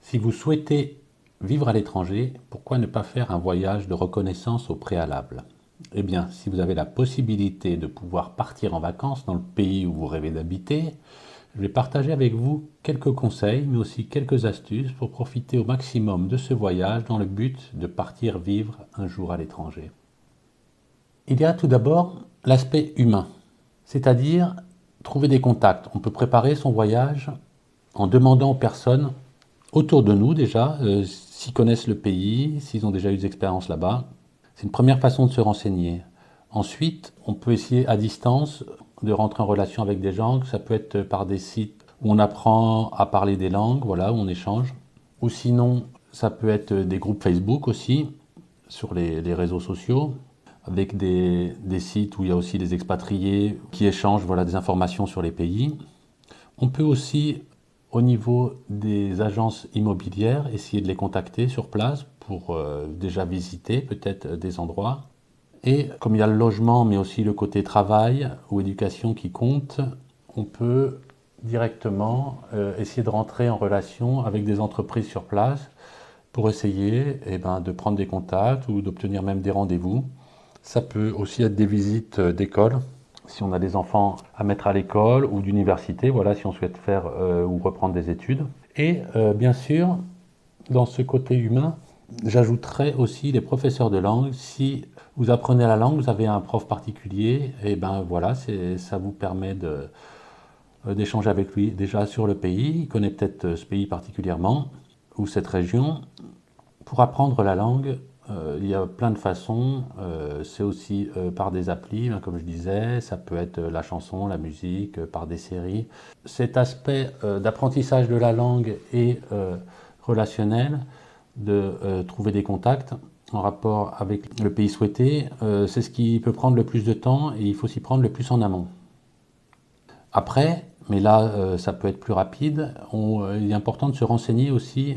Si vous souhaitez vivre à l'étranger, pourquoi ne pas faire un voyage de reconnaissance au préalable? Eh bien, si vous avez la possibilité de pouvoir partir en vacances dans le pays où vous rêvez d'habiter, je vais partager avec vous quelques conseils, mais aussi quelques astuces pour profiter au maximum de ce voyage dans le but de partir vivre un jour à l'étranger. Il y a tout d'abord l'aspect humain, c'est-à-dire trouver des contacts. On peut préparer son voyage en demandant aux personnes autour de nous déjà, s'ils connaissent le pays, s'ils ont déjà eu des expériences là-bas. C'est une première façon de se renseigner. Ensuite, on peut essayer à distance de rentrer en relation avec des gens. Ça peut être par des sites où on apprend à parler des langues, voilà, où on échange. Ou sinon, ça peut être des groupes Facebook aussi, sur les réseaux sociaux, avec des sites où il y a aussi des expatriés qui échangent voilà, des informations sur les pays. On peut aussi, au niveau des agences immobilières, essayer de les contacter sur place pour déjà visiter peut-être des endroits. Et comme il y a le logement, mais aussi le côté travail ou éducation qui compte, on peut directement essayer de rentrer en relation avec des entreprises sur place pour essayer de prendre des contacts ou d'obtenir même des rendez-vous. Ça peut aussi être des visites d'école, si on a des enfants à mettre à l'école ou d'université, voilà, si on souhaite faire ou reprendre des études. Et bien sûr, dans ce côté humain, j'ajouterais aussi les professeurs de langue. Si vous apprenez la langue, vous avez un prof particulier, et ben voilà, ça vous permet d'échanger avec lui déjà sur le pays. Il connaît peut-être ce pays particulièrement ou cette région. Pour apprendre la langue, il y a plein de façons. C'est aussi par des applis, hein, comme je disais. Ça peut être la chanson, la musique, par des séries. Cet aspect d'apprentissage de la langue et relationnel, de trouver des contacts en rapport avec le pays souhaité, c'est ce qui peut prendre le plus de temps et il faut s'y prendre le plus en amont. Après, mais là ça peut être plus rapide, il est important de se renseigner aussi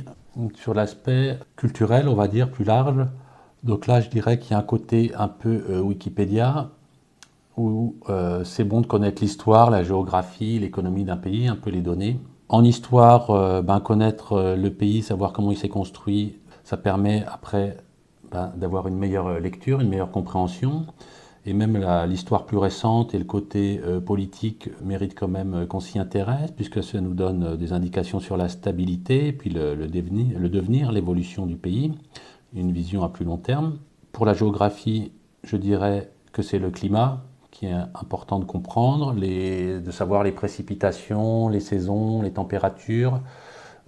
sur l'aspect culturel, on va dire, plus large. Donc là, je dirais qu'il y a un côté un peu Wikipédia, où c'est bon de connaître l'histoire, la géographie, l'économie d'un pays, un peu les données. En histoire, connaître le pays, savoir comment il s'est construit, ça permet après d'avoir une meilleure lecture, une meilleure compréhension. Et même l'histoire plus récente et le côté politique méritent quand même qu'on s'y intéresse, puisque ça nous donne des indications sur la stabilité, puis le devenir, l'évolution du pays, une vision à plus long terme. Pour la géographie, je dirais que c'est le climat qui est important de comprendre, de savoir les précipitations, les saisons, les températures.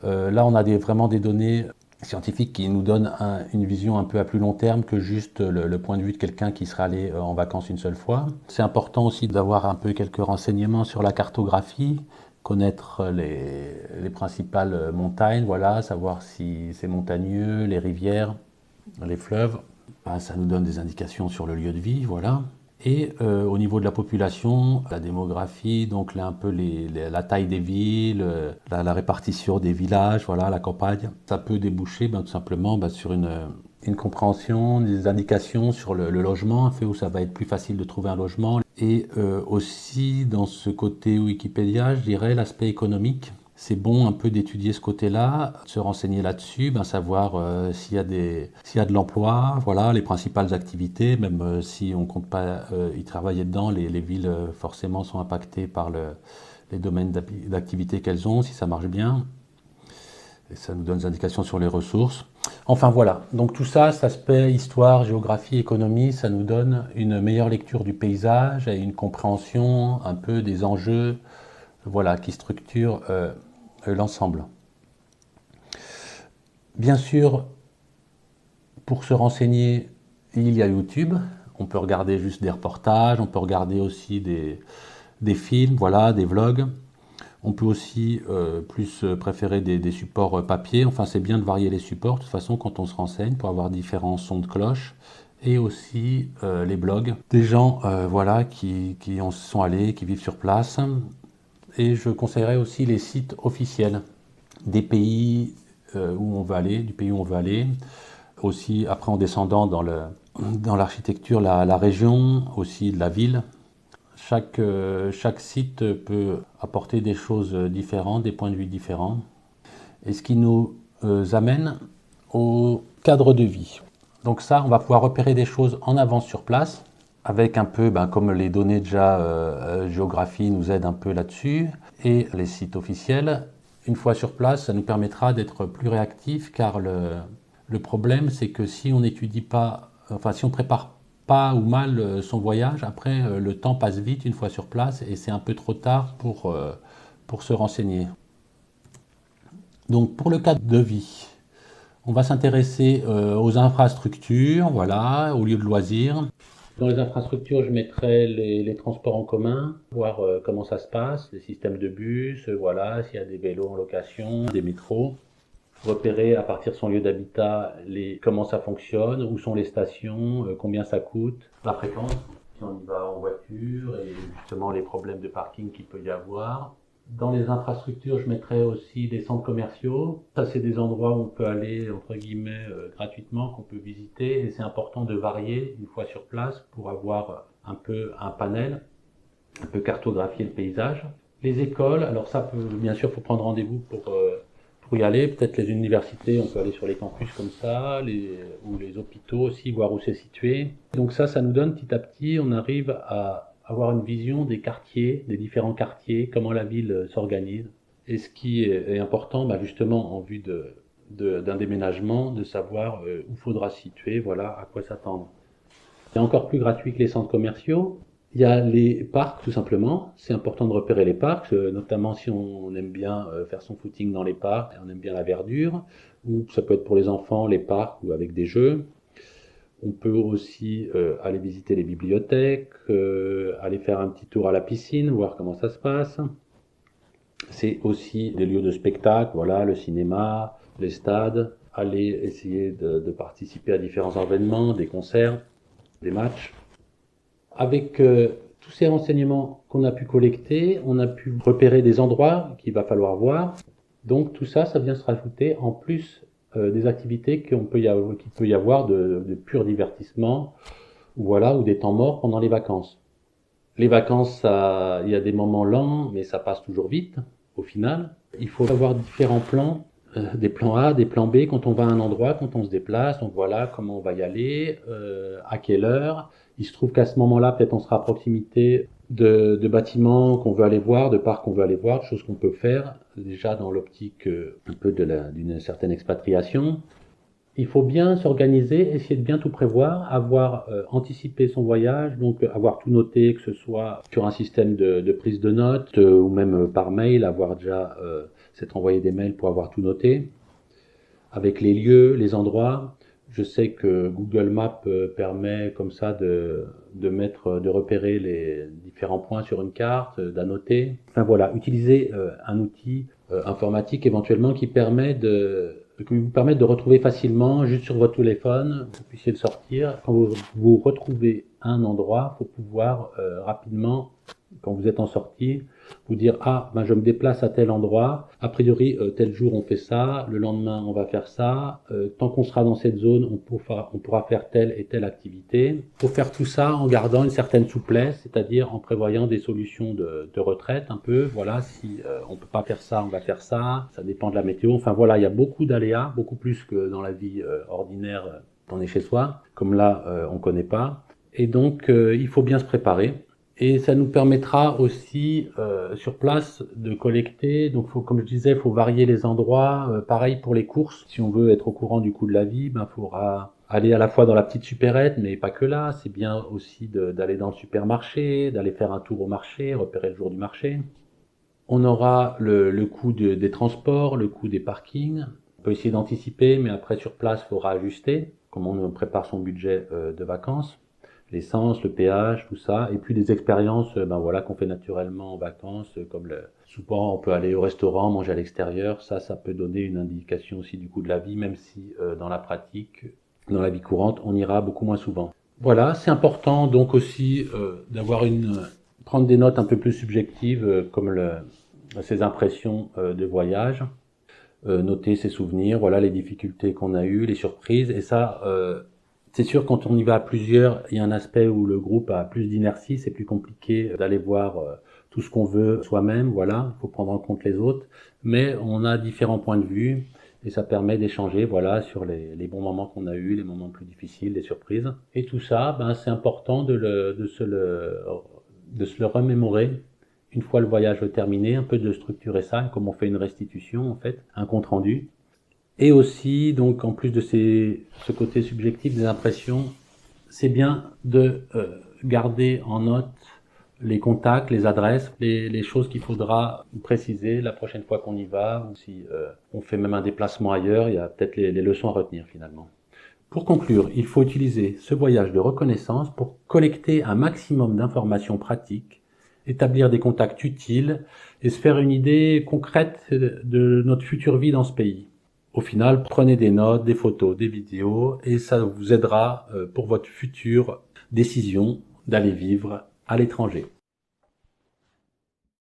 Là, on a vraiment des données scientifiques qui nous donnent une vision un peu à plus long terme que juste le point de vue de quelqu'un qui serait allé en vacances une seule fois. C'est important aussi d'avoir un peu quelques renseignements sur la cartographie, connaître les principales montagnes, voilà, savoir si c'est montagneux, les rivières, les fleuves. Ça nous donne des indications sur le lieu de vie, voilà. Et au niveau de la population, la démographie, donc là, un peu la taille des villes, la répartition des villages, voilà, la campagne, ça peut déboucher tout simplement sur une compréhension, des indications sur le logement, un fait où ça va être plus facile de trouver un logement. Et aussi dans ce côté Wikipédia, je dirais l'aspect économique. C'est bon un peu d'étudier ce côté-là, de se renseigner là-dessus, savoir s'il y a de l'emploi, voilà, les principales activités, même si on ne compte pas y travailler dedans, les villes forcément sont impactées par les domaines d'activité qu'elles ont, si ça marche bien. Et ça nous donne des indications sur les ressources. Enfin voilà, donc tout ça, cet aspect histoire, géographie, économie, ça nous donne une meilleure lecture du paysage et une compréhension un peu des enjeux, voilà, qui structurent l'ensemble. Bien sûr, pour se renseigner, il y a YouTube. On peut regarder juste des reportages, on peut regarder aussi des films, voilà, des vlogs. On peut aussi plus préférer des supports papier. Enfin, c'est bien de varier les supports. De toute façon, quand on se renseigne, pour avoir différents sons de cloche. Et aussi les blogs des gens voilà, qui sont allés, qui vivent sur place. Et je conseillerais aussi les sites officiels des pays où on veut aller, du pays où on veut aller. Aussi, après en descendant dans l'architecture, la région, aussi de la ville. Chaque site peut apporter des choses différentes, des points de vue différents. Et ce qui nous amène au cadre de vie. Donc ça, on va pouvoir repérer des choses en avance sur place, avec un peu, comme les données déjà géographie nous aident un peu là-dessus, et les sites officiels. Une fois sur place, ça nous permettra d'être plus réactifs, car le problème, c'est que si on n'étudie pas, enfin si on prépare pas ou mal son voyage, après le temps passe vite une fois sur place, et c'est un peu trop tard pour se renseigner. Donc pour le cadre de vie, on va s'intéresser aux infrastructures, voilà, aux lieux de loisirs. Dans les infrastructures, je mettrai les transports en commun, voir comment ça se passe, les systèmes de bus, voilà, s'il y a des vélos en location, des métros. Repérer à partir de son lieu d'habitat comment ça fonctionne, où sont les stations, combien ça coûte, la fréquence, si on y va en voiture, et justement les problèmes de parking qu'il peut y avoir. Dans les infrastructures, je mettrais aussi des centres commerciaux. Ça, c'est des endroits où on peut aller, entre guillemets, gratuitement, qu'on peut visiter. Et c'est important de varier une fois sur place pour avoir un peu un panel, un peu cartographier le paysage. Les écoles, alors ça, bien sûr, il faut prendre rendez-vous pour y aller. Peut-être les universités, on peut aller sur les campus comme ça, ou les hôpitaux aussi, voir où c'est situé. Donc ça nous donne petit à petit, on arrive à avoir une vision des quartiers, des différents quartiers, comment la ville s'organise. Et ce qui est important, justement, en vue d'un déménagement, de savoir où faudra se situer, voilà, à quoi s'attendre. C'est encore plus gratuit que les centres commerciaux. Il y a les parcs, tout simplement. C'est important de repérer les parcs, notamment si on aime bien faire son footing dans les parcs, on aime bien la verdure, ou ça peut être pour les enfants, les parcs ou avec des jeux. On peut aussi aller visiter les bibliothèques, aller faire un petit tour à la piscine, voir comment ça se passe. C'est aussi des lieux de spectacle, voilà, le cinéma, les stades, aller essayer de participer à différents événements, des concerts, des matchs. Avec tous ces renseignements qu'on a pu collecter, on a pu repérer des endroits qu'il va falloir voir. Donc tout ça, ça vient se rajouter en plus des activités qu'il peut y avoir de pur divertissement, voilà, ou des temps morts pendant les vacances. Les vacances, il y a des moments lents, mais ça passe toujours vite, au final. Il faut avoir différents plans, des plans A, des plans B, quand on va à un endroit, quand on se déplace, donc voilà comment on va y aller, à quelle heure. Il se trouve qu'à ce moment-là, peut-être on sera à proximité de bâtiments qu'on veut aller voir, de parcs qu'on veut aller voir, de choses qu'on peut faire, déjà dans l'optique un peu d'une certaine expatriation. Il faut bien s'organiser, essayer de bien tout prévoir, avoir anticipé son voyage, donc avoir tout noté, que ce soit sur un système de prise de notes ou même par mail, avoir déjà s'être envoyé des mails pour avoir tout noté, avec les lieux, les endroits. Je sais que Google Maps permet comme ça de repérer les différents points sur une carte, d'annoter. Enfin voilà, utiliser un outil informatique éventuellement qui vous permette de retrouver facilement, juste sur votre téléphone, vous puissiez le sortir. Quand vous retrouvez un endroit, il faut pouvoir rapidement, quand vous êtes en sortie, vous dire je me déplace à tel endroit, a priori tel jour on fait ça, le lendemain on va faire ça, tant qu'on sera dans cette zone on pourra faire telle et telle activité. Il faut faire tout ça en gardant une certaine souplesse, c'est-à-dire en prévoyant des solutions de retraite un peu, voilà, si on peut pas faire ça, on va faire ça, ça dépend de la météo, enfin voilà, il y a beaucoup d'aléas, beaucoup plus que dans la vie ordinaire quand on est chez soi, comme là on connaît pas, et donc il faut bien se préparer. Et ça nous permettra aussi sur place de collecter. Donc, comme je disais, il faut varier les endroits. Pareil pour les courses. Si on veut être au courant du coût de la vie, il faudra aller à la fois dans la petite supérette, mais pas que là. C'est bien aussi d'aller dans le supermarché, d'aller faire un tour au marché, repérer le jour du marché. On aura le coût des transports, le coût des parkings. On peut essayer d'anticiper, mais après sur place, il faudra ajuster, comme on prépare son budget de vacances. L'essence, le péage, tout ça, et puis des expériences voilà, qu'on fait naturellement en vacances, comme souvent on peut aller au restaurant, manger à l'extérieur, ça peut donner une indication aussi du coût de la vie, même si dans la pratique, dans la vie courante, on ira beaucoup moins souvent. Voilà, c'est important donc aussi prendre des notes un peu plus subjectives, comme ses impressions de voyage, noter ses souvenirs, voilà les difficultés qu'on a eues, les surprises, et ça c'est sûr, quand on y va à plusieurs, il y a un aspect où le groupe a plus d'inertie, c'est plus compliqué d'aller voir tout ce qu'on veut soi-même, voilà, il faut prendre en compte les autres, mais on a différents points de vue, Et ça permet d'échanger, voilà, sur les bons moments qu'on a eus, les moments plus difficiles, les surprises. Et tout ça, ben, c'est important de se le remémorer une fois le voyage terminé, un peu de structurer ça, comme on fait une restitution, en fait, un compte rendu. Et aussi, donc, en plus de ce côté subjectif des impressions, c'est bien de garder en note les contacts, les adresses, les choses qu'il faudra préciser la prochaine fois qu'on y va, ou si on fait même un déplacement ailleurs, il y a peut-être les leçons à retenir finalement. Pour conclure, il faut utiliser ce voyage de reconnaissance pour collecter un maximum d'informations pratiques, établir des contacts utiles et se faire une idée concrète de notre future vie dans ce pays. Au final, prenez des notes, des photos, des vidéos et ça vous aidera pour votre future décision d'aller vivre à l'étranger.